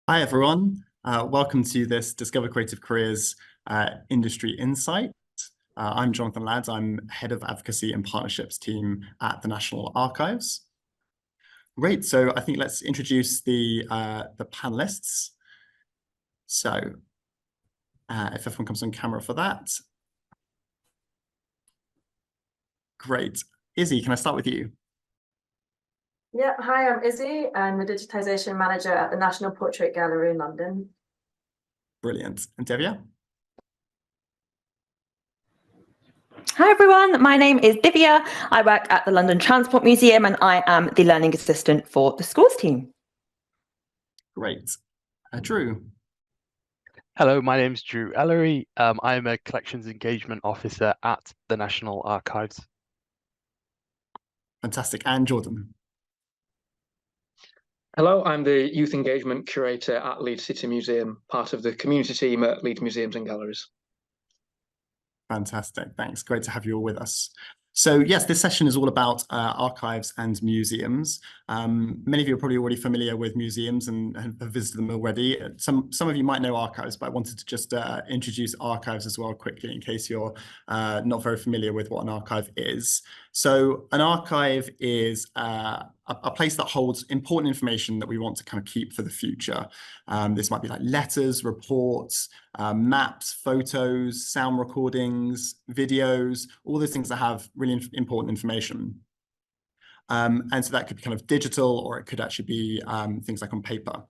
Hi, everyone. Welcome to this Discover Creative Careers Industry Insight. I'm Jonathan Ladd. I'm Head of Advocacy and Partnerships team at the National Archives. Great. So I think let's introduce the panelists. So if everyone comes on camera for that. Great. Izzy, can I start with you? Yeah, hi, I'm Izzy. I'm the Digitisation Manager at the National Portrait Gallery in London. Brilliant. And Divya? Hi everyone, my name is Divya. I work at the London Transport Museum and I am the Learning Assistant for the schools team. Great. Drew? Hello, my name is Drew Ellery. I'm a Collections Engagement Officer at the National Archives. Fantastic. And Jordan? Hello, I'm the Youth Engagement Curator at Leeds City Museum, part of the community team at Leeds Museums and Galleries. Fantastic. Thanks. Great to have you all with us. So yes, this session is all about archives and museums. Many of you are probably already familiar with museums and have visited them already. Some of you might know archives, but I wanted to just introduce archives as well quickly in case you're not very familiar with what an archive is. So an archive is a place that holds important information that we want to kind of keep for the future. This might be like letters, reports, maps, photos, sound recordings, videos, all those things that have really important information. And so that could be kind of digital, or it could actually be things like on paper.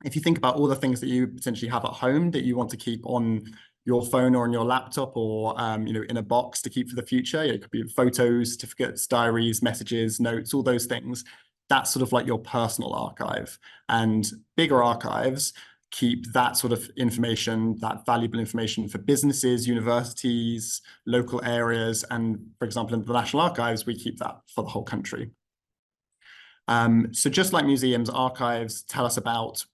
If you think about all the things that you potentially have at home that you want to keep on your phone or on your laptop or in a box to keep for the future, it could be photos, certificates, diaries, messages, notes, all those things. That's sort of like your personal archive. And bigger archives keep that sort of information, that valuable information for businesses, universities, local areas. And for example, in the National Archives, we keep that for the whole country. So just like museums, archives tell us about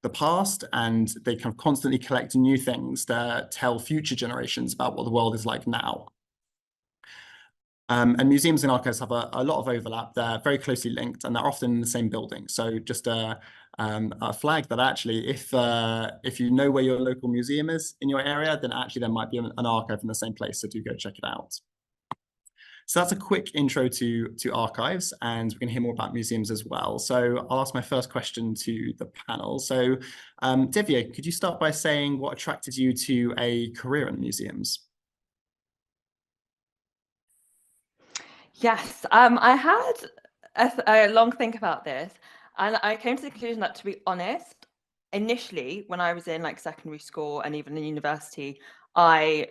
the past, and they kind of constantly collect new things that tell future generations about what the world is like now. And museums and archives have a lot of overlap. They're very closely linked, and they're often in the same building. So just a flag that actually, if you know where your local museum is in your area, then actually there might be an archive in the same place. So do go check it out. So that's a quick intro to archives, and we're going to hear more about museums as well. So I'll ask my first question to the panel. So Divya, could you start by saying what attracted you to a career in museums? Yes, I had a long think about this, and I came to the conclusion that, to be honest, initially when I was in like secondary school and even in university, I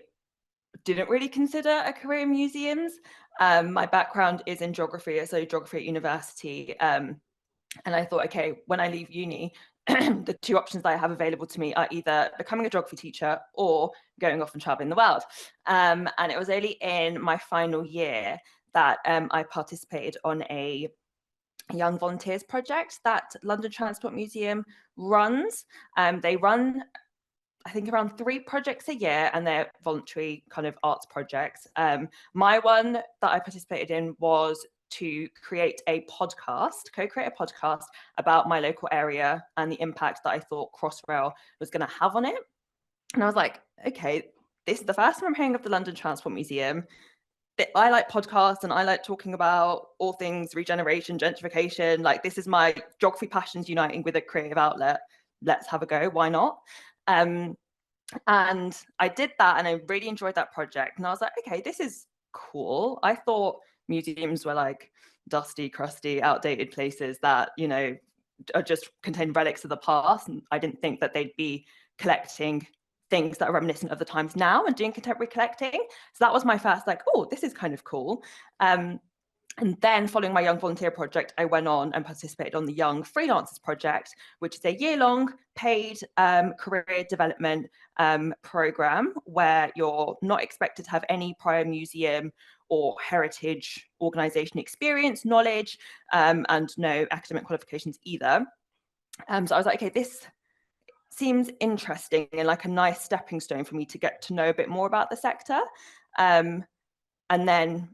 didn't really consider a career in museums. My background is in geography, so geography at university, and I thought, okay, when I leave uni, the two options that I have available to me are either becoming a geography teacher or going off and traveling the world. And it was only in my final year that I participated on a Young Volunteers project that London Transport Museum runs. They run, I think, around 3 projects a year, and they're voluntary kind of arts projects. My one that I participated in was to create a podcast, co-create a podcast about my local area and the impact that I thought Crossrail was going to have on it. And I was like, okay, this is the first time I'm hearing of the London Transport Museum. I like podcasts and I like talking about all things regeneration, gentrification. Like, this is my geography passions uniting with a creative outlet. Let's have a go. Why not? And I did that, and I really enjoyed that project. And I was like, okay, this is cool. I thought museums were like dusty, crusty, outdated places that, are just contain relics of the past. And I didn't think that they'd be collecting things that are reminiscent of the times now and doing contemporary collecting. So that was my first like, oh, this is kind of cool. And then following my Young Volunteer project, I went on and participated on the Young Freelancers project, which is a year-long paid career development program where you're not expected to have any prior museum or heritage organization experience, knowledge, and no academic qualifications either. So I was like, okay, this seems interesting and like a nice stepping stone for me to get to know a bit more about the sector. And then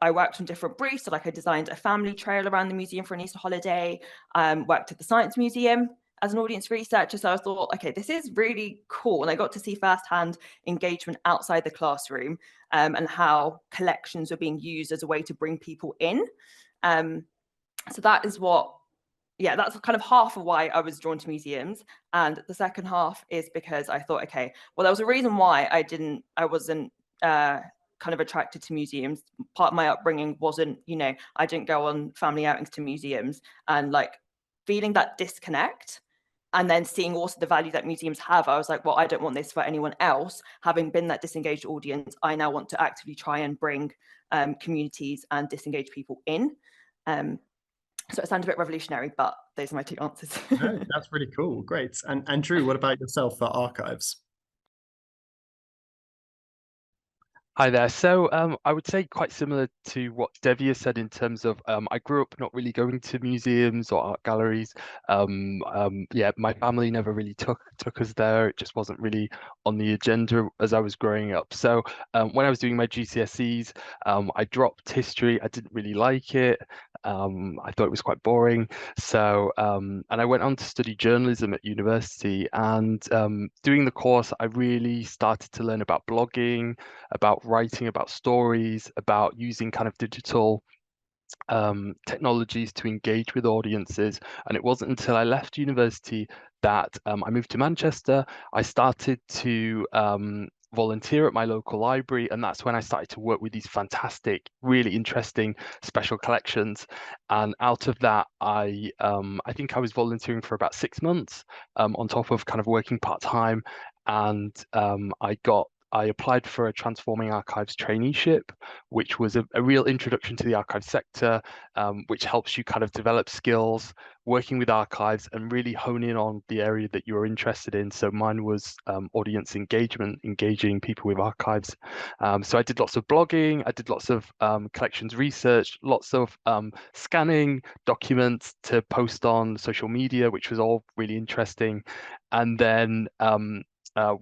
I worked on different briefs. So like I designed a family trail around the museum for an Easter holiday, worked at the Science Museum as an audience researcher. So I thought, okay, this is really cool. And I got to see firsthand engagement outside the classroom, and how collections were being used as a way to bring people in. So that is what, yeah, that's kind of half of why I was drawn to museums. And the second half is because I thought, okay, well, there was a reason why I wasn't kind of attracted to museums. Part of my upbringing wasn't, I didn't go on family outings to museums, and like feeling that disconnect, and then seeing also the value that museums have, I was like, well, I don't want this for anyone else. Having been that disengaged audience, I now want to actively try and bring communities and disengaged people in. So it sounds a bit revolutionary, but those are my two answers. No, that's really cool. Great. And Drew, what about yourself for archives? Hi there. So I would say quite similar to what Devia said in terms of I grew up not really going to museums or art galleries. Yeah, my family never really took us there. It just wasn't really on the agenda as I was growing up. So when I was doing my GCSEs, I dropped history. I didn't really like it. I thought it was quite boring. So and I went on to study journalism at university, and doing the course, I really started to learn about blogging, about writing about stories, about using kind of digital technologies to engage with audiences. And it wasn't until I left university that I moved to Manchester. I started to volunteer at my local library, and that's when I started to work with these fantastic, really interesting special collections. And out of that, I think I was volunteering for about 6 months, on top of kind of working part-time. And I applied for a Transforming Archives traineeship, which was a real introduction to the archive sector, which helps you kind of develop skills working with archives and really hone in on the area that you're interested in. So mine was audience engagement, engaging people with archives. So I did lots of blogging, I did lots of collections research, lots of scanning documents to post on social media, which was all really interesting. And then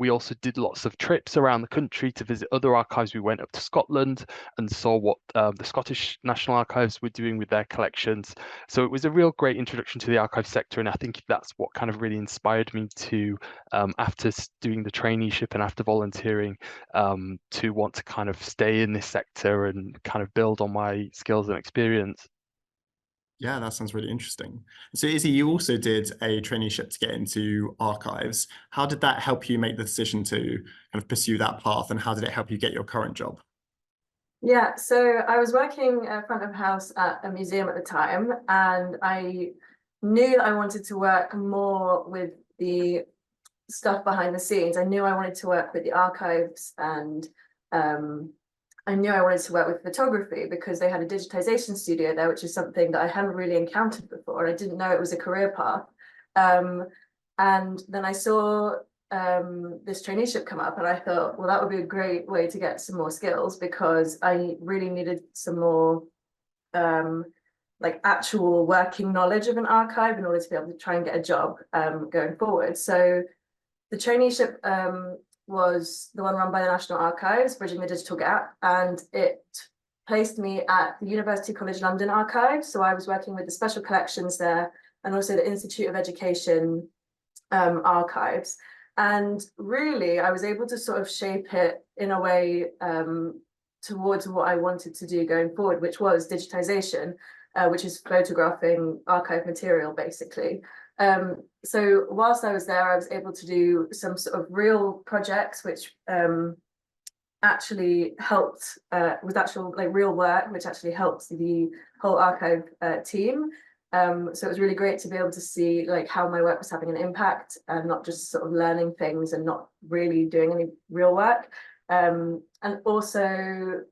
we also did lots of trips around the country to visit other archives. We went up to Scotland and saw what the Scottish National Archives were doing with their collections. So it was a real great introduction to the archive sector, and I think that's what kind of really inspired me to, after doing the traineeship and after volunteering, to want to kind of stay in this sector and kind of build on my skills and experience. Yeah, that sounds really interesting. So Izzy, you also did a traineeship to get into archives. How did that help you make the decision to kind of pursue that path, and how did it help you get your current job? Yeah, so I was working front of house at a museum at the time, and I knew that I wanted to work more with the stuff behind the scenes. I knew I wanted to work with the archives, and I knew I wanted to work with photography because they had a digitization studio there, which is something that I hadn't really encountered before, and I didn't know it was a career path. And then I saw this traineeship come up, and I thought, well, that would be a great way to get some more skills, because I really needed some more like actual working knowledge of an archive in order to be able to try and get a job going forward. So the traineeship was the one run by the National Archives, Bridging the Digital Gap, and it placed me at the University College London Archives. So I was working with the special collections there, and also the Institute of Education archives. And really, I was able to sort of shape it in a way towards what I wanted to do going forward, which was digitization, which is photographing archive material, basically. So whilst I was there, I was able to do some sort of real projects, which actually helped, was actual like real work, which actually helped the whole archive team. So it was really great to be able to see like how my work was having an impact, and not just sort of learning things and not really doing any real work. And also,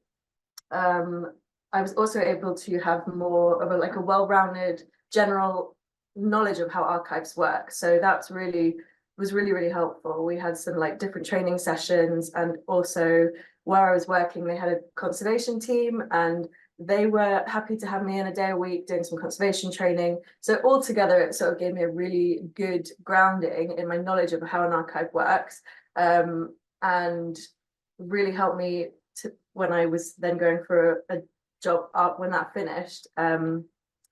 I was also able to have more of a well-rounded general knowledge of how archives work. So that's was really helpful. We had some like different training sessions, and also where I was working, they had a conservation team, and they were happy to have me in a day a week doing some conservation training. So altogether, it sort of gave me a really good grounding in my knowledge of how an archive works, and really helped me to when I was then going for a job when that finished. And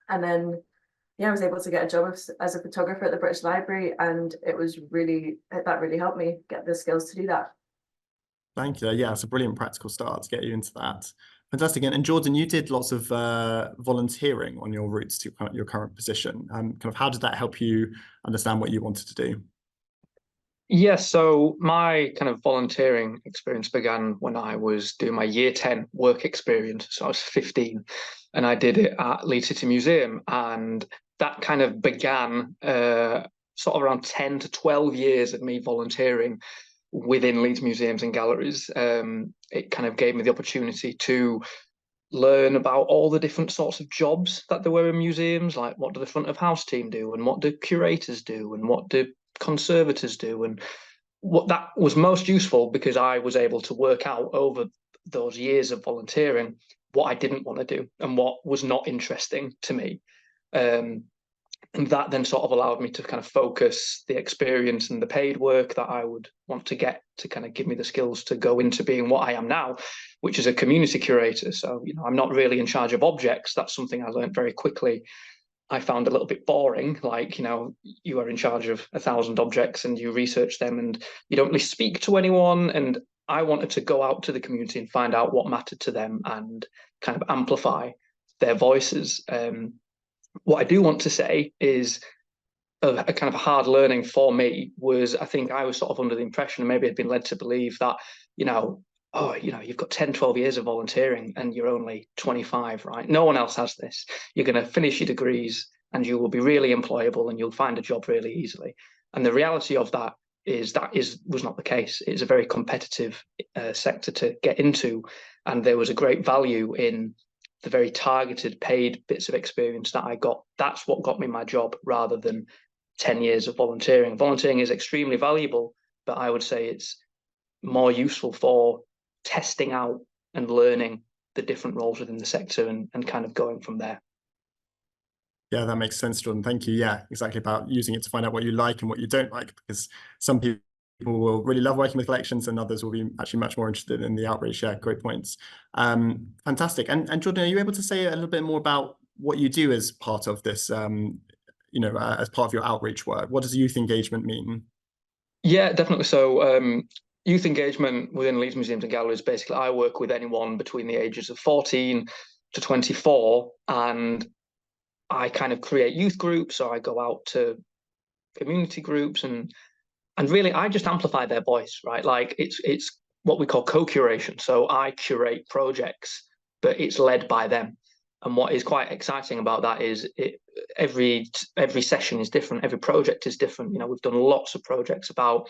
then yeah, I was able to get a job as a photographer at the British Library, and that really helped me get the skills to do that. Thank you. Yeah, it's a brilliant practical start to get you into that. Fantastic. And Jordan, you did lots of volunteering on your routes to your current position. Kind of how did that help you understand what you wanted to do? Yes, so my kind of volunteering experience began when I was doing my year 10 work experience. So I was 15 and I did it at Leeds City Museum. And that kind of began sort of around 10 to 12 years of me volunteering within Leeds Museums and Galleries. It kind of gave me the opportunity to learn about all the different sorts of jobs that there were in museums, like what do the front of house team do, and what do curators do, and what do conservators do. And what that was most useful because I was able to work out over those years of volunteering what I didn't want to do and what was not interesting to me. And that then sort of allowed me to kind of focus the experience and the paid work that I would want to get to kind of give me the skills to go into being what I am now, which is a community curator. So, you know, I'm not really in charge of objects. That's something I learned very quickly. I found a little bit boring. Like, you know, you are in charge of 1,000 objects and you research them and you don't really speak to anyone. And I wanted to go out to the community and find out what mattered to them and kind of amplify their voices. What I do want to say is a kind of hard learning for me was I think I was sort of under the impression, and maybe I'd been led to believe that, you know, oh, you know, you've got 10, 12 years of volunteering and you're only 25, right? No one else has this. You're going to finish your degrees and you will be really employable and you'll find a job really easily. And the reality of that was not the case. It's a very competitive sector to get into. And there was a great value in the very targeted paid bits of experience that I got. That's what got me my job rather than 10 years of volunteering. Volunteering is extremely valuable, but I would say it's more useful for testing out and learning the different roles within the sector and kind of going from there. Yeah, that makes sense, Jordan. Thank you. Yeah, exactly, about using it to find out what you like and what you don't like, because some people will really love working with collections and others will be actually much more interested in the outreach. Yeah, great points. Fantastic. And Jordan, are you able to say a little bit more about what you do as part of this, you know, as part of your outreach work? What does youth engagement mean? Yeah, definitely. So youth engagement within Leeds Museums and Galleries, basically I work with anyone between the ages of 14 to 24, and I kind of create youth groups. So I go out to community groups and really I just amplify their voice, right? Like it's what we call co-curation. So I curate projects, but it's led by them. And what is quite exciting about that is every session is different, every project is different. You know, we've done lots of projects about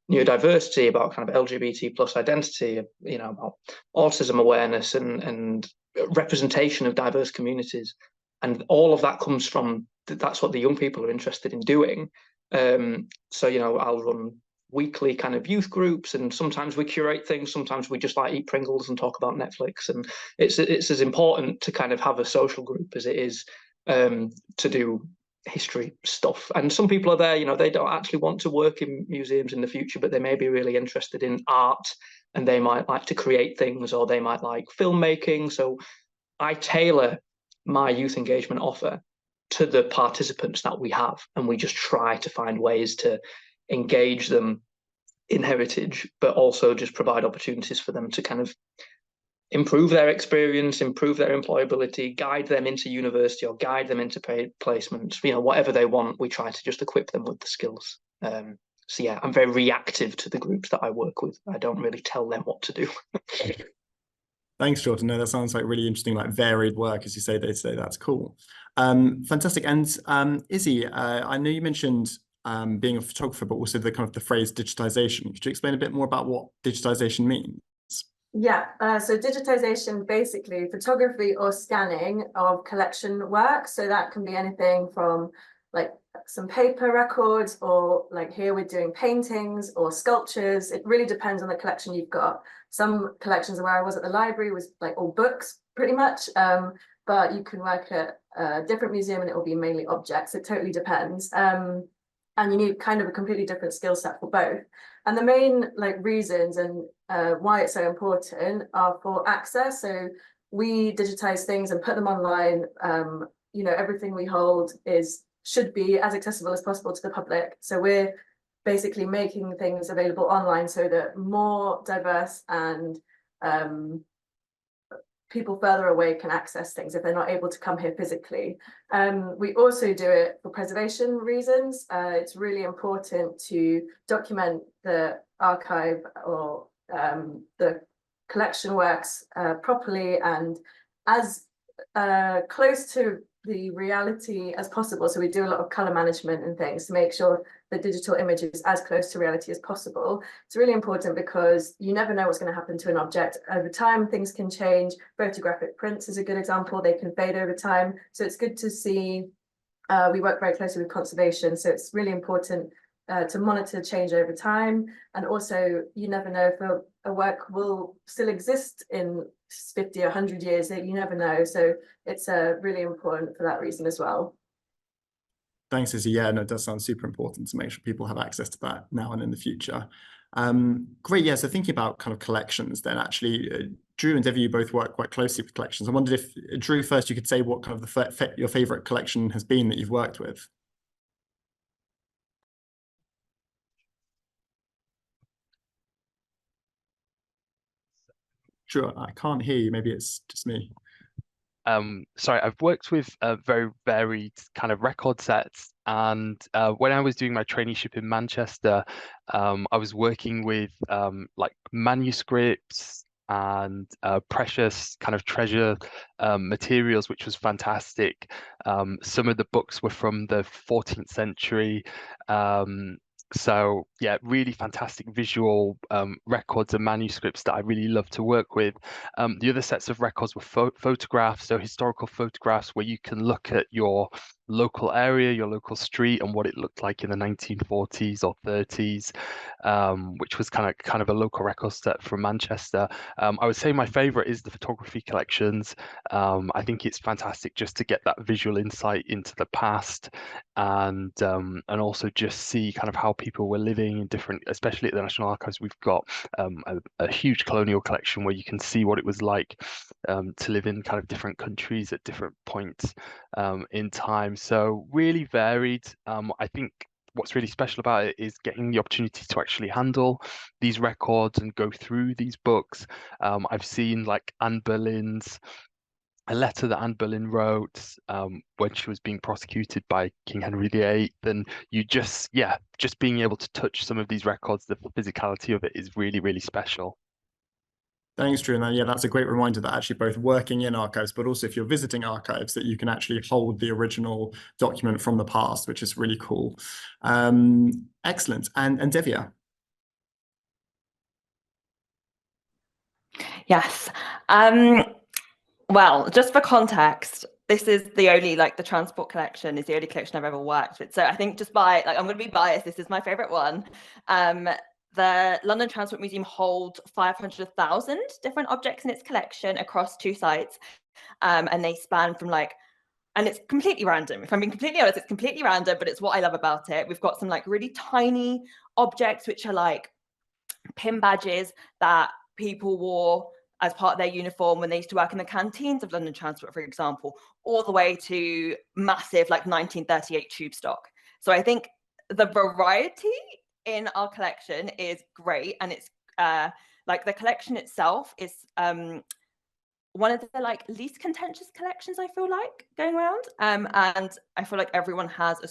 neurodiversity, about kind of LGBT plus identity, you know, about autism awareness and representation of diverse communities. And all of that comes from, that's what the young people are interested in doing. So, you know, I'll run weekly kind of youth groups, and sometimes we curate things, sometimes we just like eat Pringles and talk about Netflix. And it's as important to kind of have a social group as it is to do history stuff. And some people are there, you know, they don't actually want to work in museums in the future, but they may be really interested in art and they might like to create things, or they might like filmmaking. So I tailor my youth engagement offer to the participants that we have, and we just try to find ways to engage them in heritage, but also just provide opportunities for them to kind of improve their experience, improve their employability, guide them into university or guide them into paid placements, you know, whatever they want. We try to just equip them with the skills. So yeah, I'm very reactive to the groups that I work with. I don't really tell them what to do. Thanks, Jordan. No, that sounds like really interesting, like varied work, as you say, they say. That's cool. Fantastic. And Izzy, I know you mentioned being a photographer, but also the kind of the phrase digitization. Could you explain a bit more about what digitization means? Yeah, so digitization, basically photography or scanning of collection work. So that can be anything from like some paper records, or like here we're doing paintings or sculptures. It really depends on the collection you've got. Some collections where I was at the library was like all books pretty much, but you can work at a different museum and it will be mainly objects. It totally depends. And you need kind of a completely different skill set for both. And the main like reasons and why it's so important are for access. So we digitize things and put them online you know, everything we hold should be as accessible as possible to the public. So we're basically making things available online so that more diverse and people further away can access things if they're not able to come here physically. We also do it for preservation reasons. It's really important to document the archive or the collection works properly and as close to the reality as possible. So we do a lot of color management and things to make sure the digital image is as close to reality as possible. It's really important because you never know what's going to happen to an object. Over time, things can change. Photographic prints is a good example. They can fade over time. So it's good to see. We work very closely with conservation. So it's really important to monitor change over time. And also, you never know if a work will still exist in 50 or 100 years, that you never know. So it's really important for that reason as well. Thanks, Izzy. Yeah, no, it does sound super important to make sure people have access to that now and in the future. Great. Yeah, so thinking about kind of collections then, actually, Drew and Devi, you both work quite closely with collections. I wondered if, Drew, first you could say what kind of your favorite collection has been that you've worked with. Drew, I can't hear you. Maybe it's just me. Sorry, I've worked with very varied kind of record sets, and when I was doing my traineeship in Manchester, I was working with like manuscripts and precious kind of treasure materials, which was fantastic. Some of the books were from the 14th century. So yeah, really fantastic visual records and manuscripts that I really love to work with. The other sets of records were photographs, so historical photographs where you can look at your local area, your local street, and what it looked like in the 1940s or 30s, which was kind of a local record set from Manchester. I would say my favorite is the photography collections. I think it's fantastic just to get that visual insight into the past, and also just see kind of how people were living in different, especially at the National Archives. We've got a huge colonial collection where you can see what it was like to live in kind of different countries at different points in time. So really varied. I think what's really special about it is getting the opportunity to actually handle these records and go through these books. I've seen like Anne Boleyn's, a letter that Anne Boleyn wrote when she was being prosecuted by King Henry VIII, and you just being able to touch some of these records, the physicality of it is really, really special. Thanks, Drew. And yeah, that's a great reminder that actually both working in archives, but also if you're visiting archives, that you can actually hold the original document from the past, which is really cool. Excellent. And Devia? Yes. Well, just for context, this is the only, like, the transport collection is the only collection I've ever worked with. So I think just by, like, I'm going to be biased, this is my favorite one. The London Transport Museum holds 500,000 different objects in its collection across 2 sites. And they span from like, and it's completely random. If I'm being completely honest, it's completely random, but it's what I love about it. We've got some like really tiny objects, which are like pin badges that people wore as part of their uniform when they used to work in the canteens of London Transport, for example, all the way to massive like 1938 tube stock. So I think the variety in our collection is great, and it's like the collection itself is one of the like least contentious collections I feel like going around, and I feel like everyone has a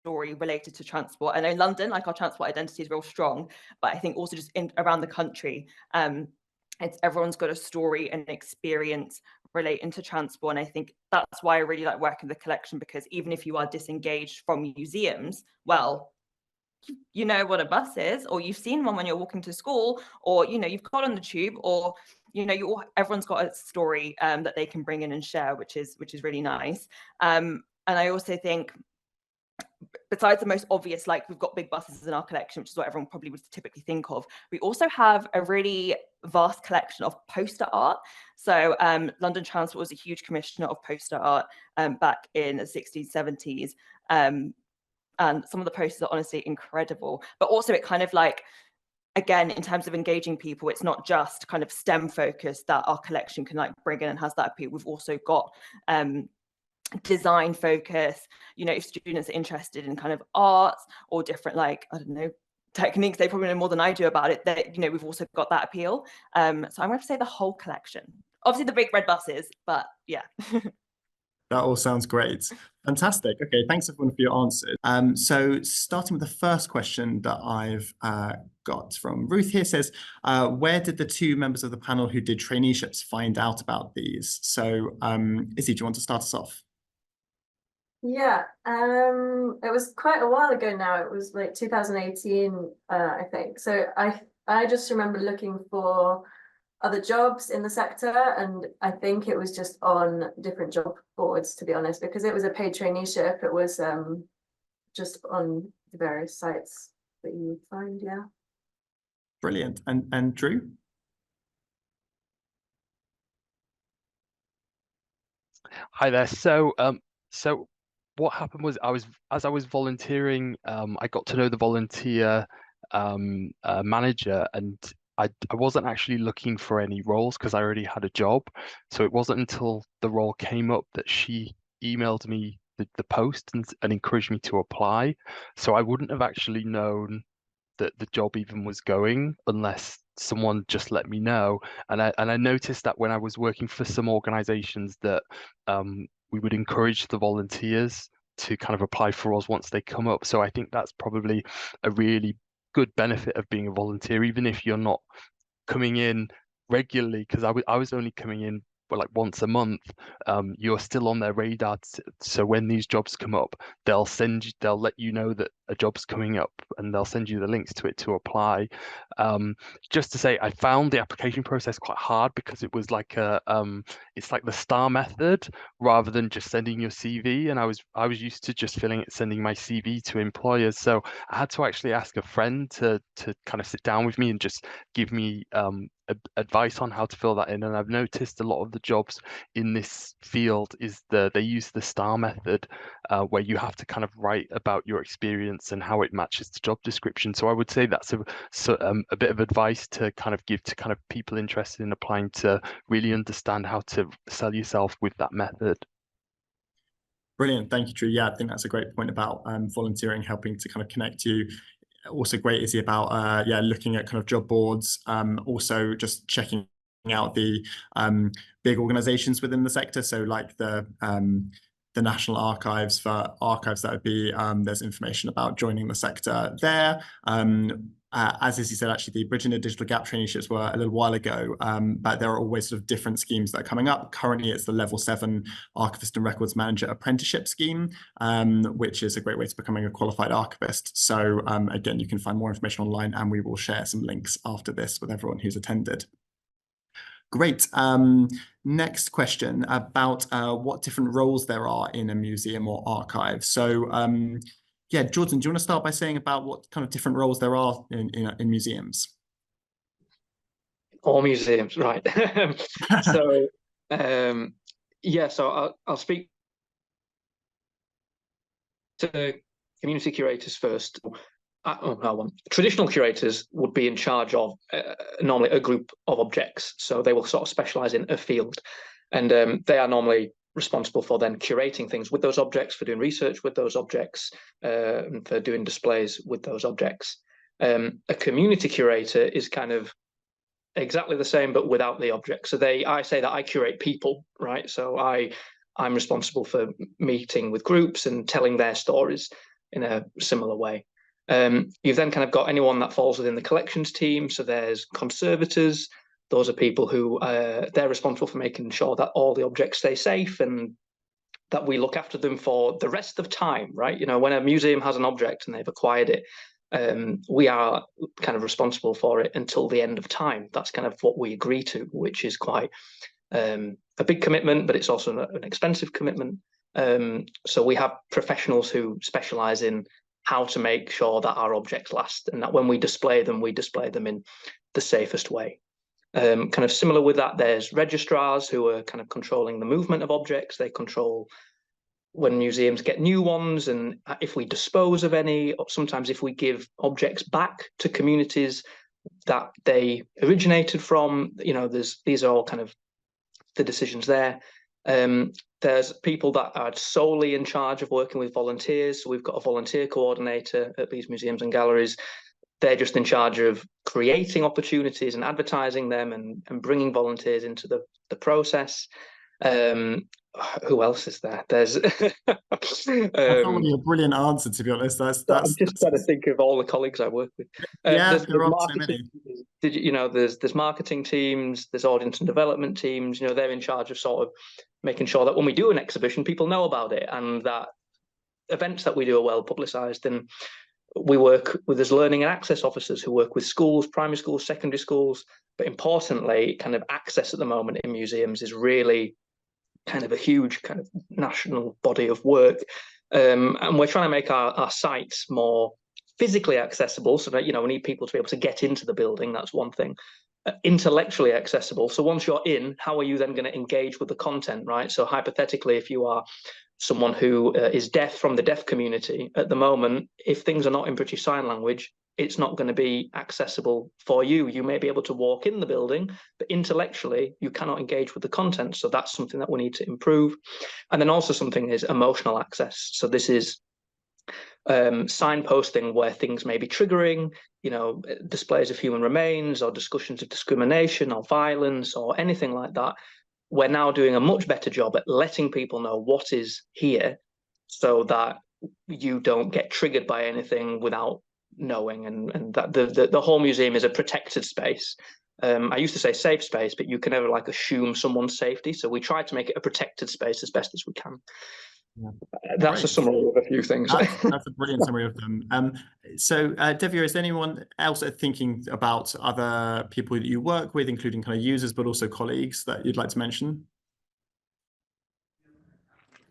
story related to transport. I know in London, like, our transport identity is real strong, but I think also just around the country, everyone's got a story and experience relating to transport. And I think that's why I really like working the collection, because even if you are disengaged from museums, well, you know what a bus is, or you've seen one when you're walking to school, or you've got on the tube, or everyone's got a story that they can bring in and share, which is really nice. And I also think, besides the most obvious, like, we've got big buses in our collection, which is what everyone probably would typically think of, we also have a really vast collection of poster art. So London Transport was a huge commissioner of poster art back in the 60s, 70s. And some of the posters are honestly incredible, but also it kind of like, again, in terms of engaging people, it's not just kind of STEM focused that our collection can like bring in and has that appeal. We've also got design focus. You know, if students are interested in kind of arts or different, like, I don't know, techniques, they probably know more than I do about it, that, you know, we've also got that appeal. So I'm going to say the whole collection. Obviously the big red buses, but yeah. That all sounds great. Fantastic. Okay, thanks everyone for your answers. So starting with the first question that I've got from Ruth here says, where did the two members of the panel who did traineeships find out about these? So Izzy, do you want to start us off? Yeah, it was quite a while ago now. It was like 2018, I think. So I just remember looking for other jobs in the sector, and I think it was just on different job boards, to be honest, because it was a paid traineeship. It was just on the various sites that you would find. Yeah. Brilliant. And Drew? Hi there. So what happened was as I was volunteering, I got to know the volunteer manager, and I wasn't actually looking for any roles because I already had a job. So it wasn't until the role came up that she emailed me the post and encouraged me to apply. So I wouldn't have actually known that the job even was going unless someone just let me know. And I noticed that when I was working for some organizations that we would encourage the volunteers to kind of apply for roles once they come up. So I think that's probably a really good benefit of being a volunteer, even if you're not coming in regularly, because I was only coming in like once a month. You're still on their radar, so when these jobs come up, they'll let you know that a job's coming up, and they'll send you the links to it to apply. Just to say, I found the application process quite hard because it was like it's like the STAR method rather than just sending your CV, and I was used to just sending my CV to employers. So I had to actually ask a friend to kind of sit down with me and just give me advice on how to fill that in. And I've noticed a lot of the jobs in this field they use the STAR method, where you have to kind of write about your experience and how it matches the job description. So I would say that's a bit of advice to kind of give to kind of people interested in applying, to really understand how to sell yourself with that method. Brilliant. Thank you, Drew. Yeah, I think that's a great point about volunteering, helping to kind of connect you. Also great, Izzy, about looking at kind of job boards, also just checking out the big organizations within the sector. So like the National Archives, for archives, that would be there's information about joining the sector there. As Izzy said, actually, the Bridging the Digital Gap traineeships were a little while ago, but there are always sort of different schemes that are coming up. Currently, it's the Level 7 Archivist and Records Manager Apprenticeship Scheme, which is a great way to becoming a qualified archivist. So again, you can find more information online, and we will share some links after this with everyone who's attended. Great. Next question about what different roles there are in a museum or archive. So yeah, Jordan, do you want to start by saying about what kind of different roles there are in museums? All museums, right. So yeah, so I'll speak to community curators first. Traditional curators would be in charge of normally a group of objects, so they will sort of specialize in a field, and they are normally responsible for then curating things with those objects, for doing research with those objects, and for doing displays with those objects. A community curator is kind of exactly the same, but without the object. So I say that I curate people, right? So I'm responsible for meeting with groups and telling their stories in a similar way. You've then kind of got anyone that falls within the collections team. So there's conservators. Those are people who they're responsible for making sure that all the objects stay safe and that we look after them for the rest of time, right? You know, when a museum has an object and they've acquired it, we are kind of responsible for it until the end of time. That's kind of what we agree to, which is quite a big commitment, but it's also an expensive commitment. So we have professionals who specialize in how to make sure that our objects last, and that when we display them in the safest way. Kind of similar with that, there's registrars who are kind of controlling the movement of objects. They control when museums get new ones, and if we dispose of any, or sometimes if we give objects back to communities that they originated from. You know, these are all kind of the decisions there. There's people that are solely in charge of working with volunteers. So we've got a volunteer coordinator at these museums and galleries. They're just in charge of creating opportunities and advertising them and bringing volunteers into the process. Who else is there? There's That's already a brilliant answer, to be honest. I'm just trying to think of all the colleagues I work with. Yeah, There's there are so many. there's marketing teams, there's audience and development teams. They're in charge of sort of making sure that when we do an exhibition, people know about it, and that events that we do are well publicised. And we work with there's learning and access officers who work with schools, primary schools, secondary schools. But importantly, kind of access at the moment in museums is really kind of a huge kind of national body of work. And we're trying to make our sites more physically accessible, so that we need people to be able to get into the building. That's one thing. Intellectually accessible. So once you're in, how are you then going to engage with the content, right? So hypothetically, if you are someone who is deaf from the deaf community at the moment, if things are not in British Sign Language, it's not going to be accessible for you. You may be able to walk in the building, but intellectually you cannot engage with the content. So that's something that we need to improve. And then also something is emotional access. So this is signposting where things may be triggering, displays of human remains or discussions of discrimination or violence or anything like that. We're now doing a much better job at letting people know what is here so that you don't get triggered by anything without knowing, and that the whole museum is a protected space. I used to say safe space, but you can never assume someone's safety. So we try to make it a protected space as best as we can. Yeah. That's a summary of a few things. That's a brilliant summary of them. So Devia, is there anyone else thinking about other people that you work with, including kind of users, but also colleagues, that you'd like to mention?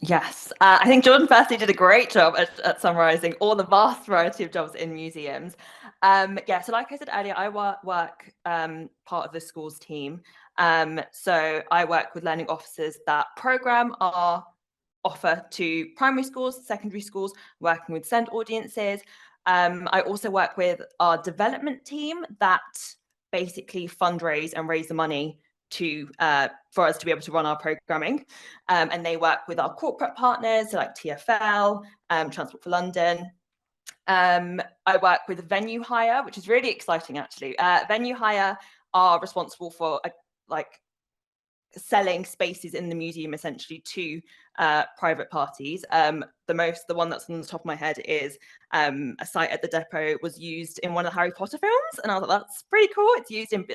Yes, I think Jordan firstly did a great job at summarising all the vast variety of jobs in museums. Yeah, so like I said earlier, I work part of the schools team. So I work with learning officers that programme our offer to primary schools, secondary schools, working with SEND audiences. I also work with our development team that basically fundraise and raise the money for us to be able to run our programming, and they work with our corporate partners, so like TfL, Transport for London. I work with Venue Hire, which is really exciting actually. Venue Hire are responsible for selling spaces in the museum essentially to private parties. The one that's on the top of my head is a site at the depot was used in one of the Harry Potter films, and I was like, that's pretty cool. It's used in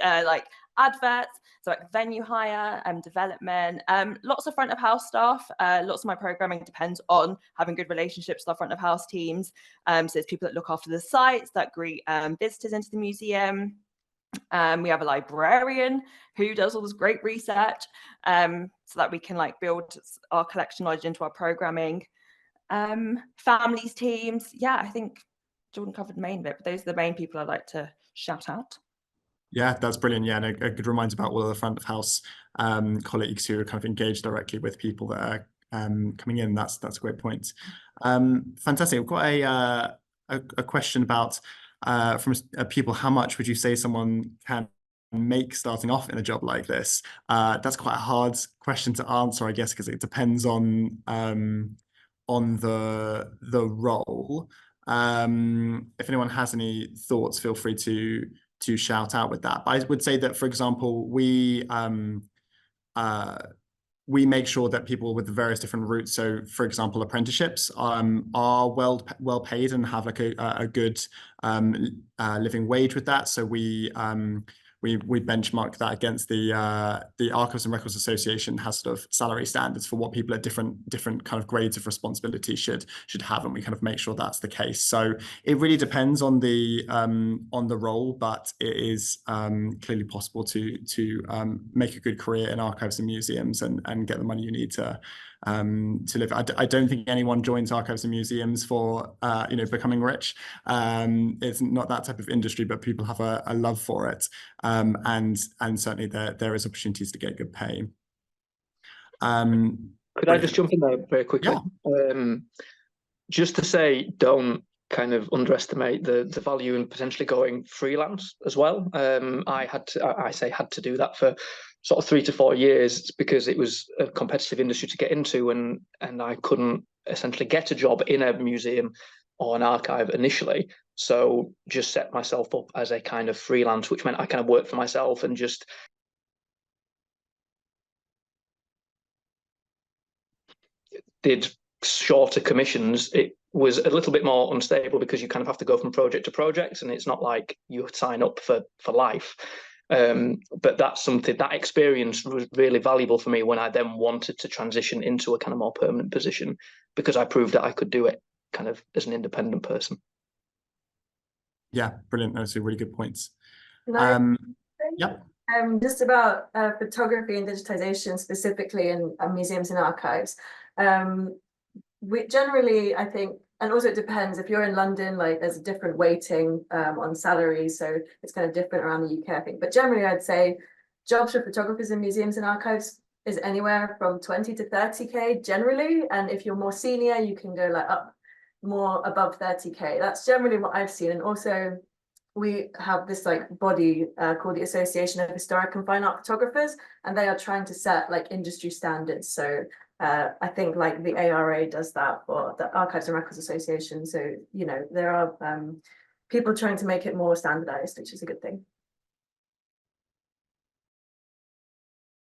adverts, so Venue Hire, development, lots of front of house stuff. Lots of my programming depends on having good relationships with our front of house teams. So there's people that look after the sites, that greet visitors into the museum. We have a librarian who does all this great research, so that we can build our collection knowledge into our programming. Families teams, yeah, I think Jordan covered the main bit, but those are the main people I'd like to shout out. Yeah, that's brilliant. Yeah, and a good reminder about all of the front of house colleagues who are kind of engaged directly with people that are coming in. That's a great point. Fantastic. We've got a question about from people, how much would you say someone can make starting off in a job like this? That's quite a hard question to answer, I guess, because it depends on the role. If anyone has any thoughts, feel free to shout out with that. But I would say that, for example, we make sure that people with the various different routes, so for example, apprenticeships are well paid and have a good living wage with that. So we benchmark that against the Archives and Records Association has sort of salary standards for what people at different kind of grades of responsibility should have, and we kind of make sure that's the case. So it really depends on the role, but it is clearly possible to make a good career in archives and museums and get the money you need to live. I don't think anyone joins archives and museums for becoming rich. It's not that type of industry, but people have a love for it, and certainly there is opportunities to get good pay. Could I just jump in there very quickly? Yeah. Just to say, don't kind of underestimate the value in potentially going freelance as well. I had to do that for sort of 3 to 4 years because it was a competitive industry to get into, and I couldn't essentially get a job in a museum or an archive initially. So just set myself up as a kind of freelance, which meant I kind of worked for myself and just did shorter commissions. It was a little bit more unstable because you kind of have to go from project to project, and it's not like you sign up for life. But that's something, that experience was really valuable for me when I then wanted to transition into a kind of more permanent position, because I proved that I could do it kind of as an independent person. Yeah, brilliant. Those are really good points. No, Yep. Just about photography and digitization specifically in museums and archives. We generally, I think, and also it depends, if you're in London, like there's a different weighting on salaries, so it's kind of different around the UK, I think. But generally, I'd say jobs for photographers in museums and archives is anywhere from 20 to 30k generally, and if you're more senior, you can go like up more above 30k. That's generally what I've seen. And also we have this like body called the Association of Historic and Fine Art Photographers, and they are trying to set like industry standards. So I think like the ARA does that for the Archives and Records Association. So, you know, there are people trying to make it more standardized, which is a good thing.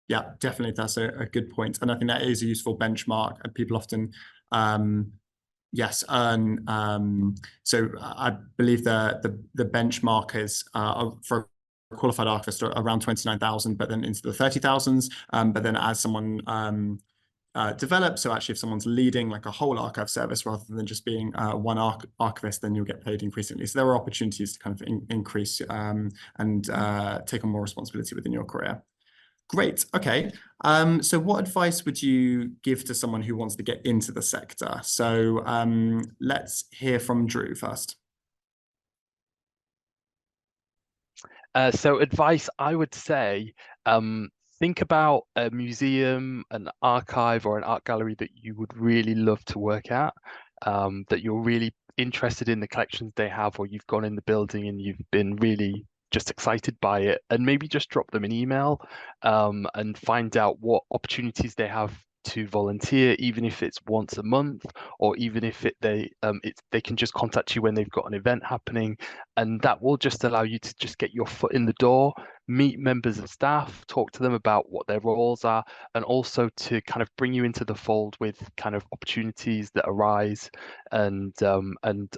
Yeah, definitely. That's a good point. And I think that is a useful benchmark. And people often, yes, earn. So I believe the benchmark is for a qualified archivist around 29,000, but then into the 30,000s. But then as someone develop, so actually if someone's leading like a whole archive service rather than just being one archivist, then you'll get paid increasingly. So there are opportunities to kind of increase and take on more responsibility within your career. Great. Okay. So what advice would you give to someone who wants to get into the sector? So let's hear from Drew first. So advice, I would say, think about a museum, an archive, or an art gallery that you would really love to work at, that you're really interested in the collections they have, or you've gone in the building and you've been really just excited by it, and maybe just drop them an email and find out what opportunities they have to volunteer, even if it's once a month, or even if they can just contact you when they've got an event happening, and that will just allow you to just get your foot in the door, meet members of staff, talk to them about what their roles are, and also to kind of bring you into the fold with kind of opportunities that arise, and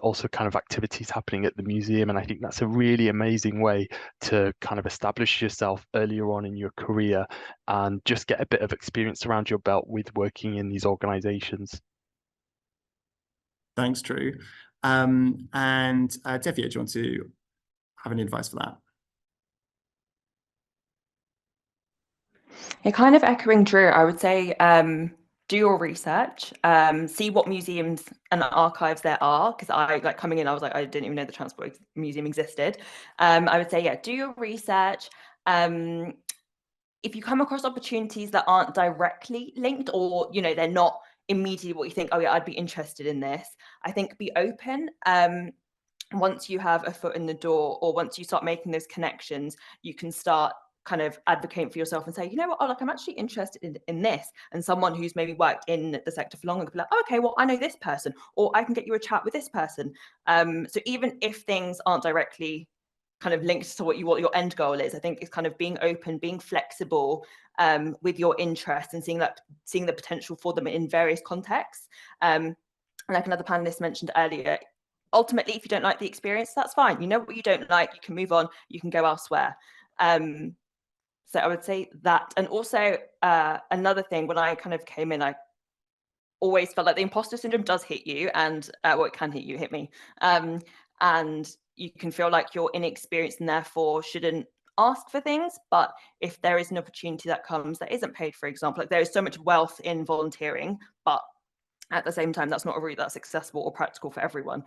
also kind of activities happening at the museum. And I think that's a really amazing way to kind of establish yourself earlier on in your career and just get a bit of experience around your belt with working in these organizations. Thanks, Drew. And Devia, do you want to have any advice for that? Yeah, kind of echoing Drew, I would say do your research, see what museums and archives there are, because I like coming in, I was like, I didn't even know the Transport Museum existed. I would say, yeah, do your research. If you come across opportunities that aren't directly linked, or, you know, they're not immediately what you think, oh yeah, I'd be interested in this, I think be open. Once you have a foot in the door, or once you start making those connections, you can start kind of advocating for yourself and say, you know what, oh, like I'm actually interested in this. And someone who's maybe worked in the sector for longer could be like, oh, okay, well, I know this person, or I can get you a chat with this person. So even if things aren't directly kind of linked to what your end goal is, I think it's kind of being open, being flexible with your interests, and seeing the potential for them in various contexts. And like another panelist mentioned earlier, ultimately, if you don't like the experience, that's fine. You know what you don't like, you can move on, you can go elsewhere. So I would say that. And also another thing, when I kind of came in, I always felt like the imposter syndrome does hit you, and well, it can hit me. And you can feel like you're inexperienced and therefore shouldn't ask for things. But if there is an opportunity that comes that isn't paid, for example, like there is so much wealth in volunteering, but at the same time, that's not a route that's accessible or practical for everyone.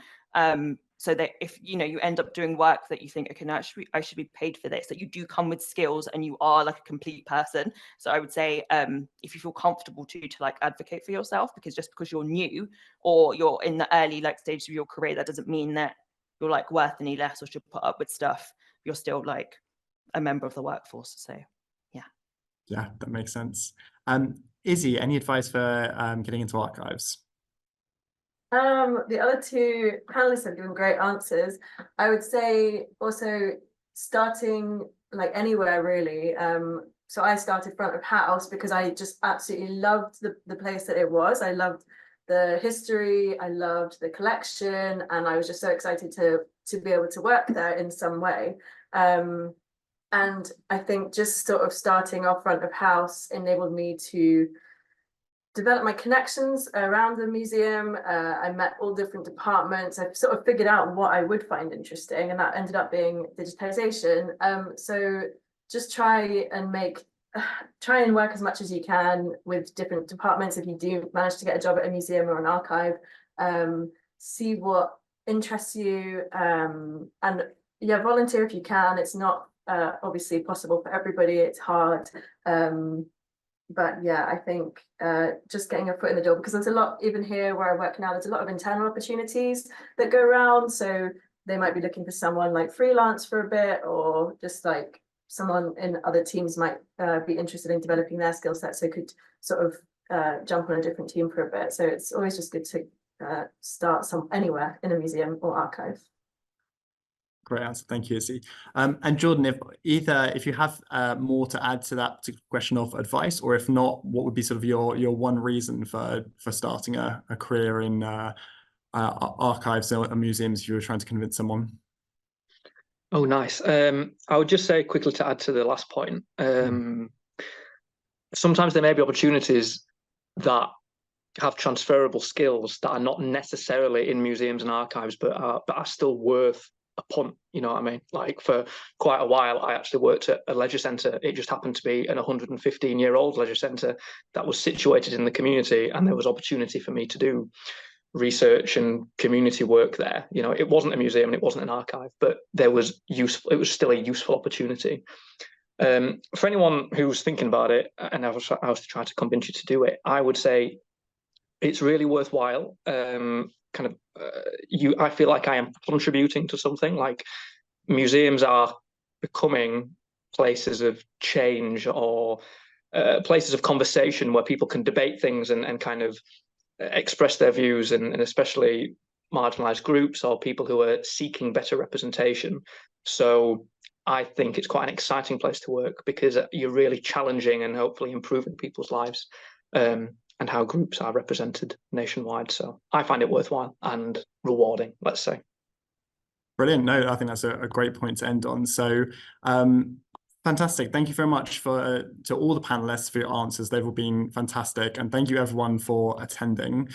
So that if you end up doing work that you think, okay, now I should be paid for this, that you do come with skills and you are like a complete person. So I would say if you feel comfortable to like advocate for yourself, because just because you're new or you're in the early like stages of your career, that doesn't mean that you're like worth any less or should put up with stuff. You're still like a member of the workforce. So yeah. Yeah, that makes sense. Izzy, any advice for getting into archives? The other two panelists have given great answers. I would say also starting like anywhere really. So I started front of house because I just absolutely loved the place that it was. I loved the history, I loved the collection, and I was just so excited to be able to work there in some way. And I think just sort of starting off front of house enabled me to develop my connections around the museum. I met all different departments. I've sort of figured out what I would find interesting, and that ended up being digitization. So just try and work as much as you can with different departments. If you do manage to get a job at a museum or an archive, see what interests you, and yeah, volunteer if you can. It's not obviously possible for everybody. It's hard. But yeah, I think just getting a foot in the door, because there's a lot, even here where I work now, there's a lot of internal opportunities that go around. So they might be looking for someone like freelance for a bit, or just like someone in other teams might be interested in developing their skill set, so could sort of jump on a different team for a bit. So it's always just good to start anywhere in a museum or archive. Great answer. Thank you, Izzy. And Jordan, if you have more to add to that particular question of advice, or if not, what would be sort of your one reason for starting a career in archives or museums if you were trying to convince someone? Oh, nice. I would just say quickly to add to the last point. Sometimes there may be opportunities that have transferable skills that are not necessarily in museums and archives, but are still worth a punt, you know what I mean? Like for quite a while, I actually worked at a leisure centre. It just happened to be an 115-year-old leisure centre that was situated in the community, and there was opportunity for me to do research and community work there. You know, it wasn't a museum and it wasn't an archive, but there was useful. It was still a useful opportunity. For anyone who's thinking about it, and I was to try to convince you to do it, I would say it's really worthwhile. I feel like I am contributing to something. Like museums are becoming places of change, or places of conversation where people can debate things and kind of express their views, and especially marginalized groups or people who are seeking better representation. So I think it's quite an exciting place to work, because you're really challenging and hopefully improving people's lives, and how groups are represented nationwide. So I find it worthwhile and rewarding, let's say. Brilliant. No, I think that's a great point to end on. So fantastic. Thank you very much to all the panelists for your answers. They've all been fantastic. And thank you everyone for attending.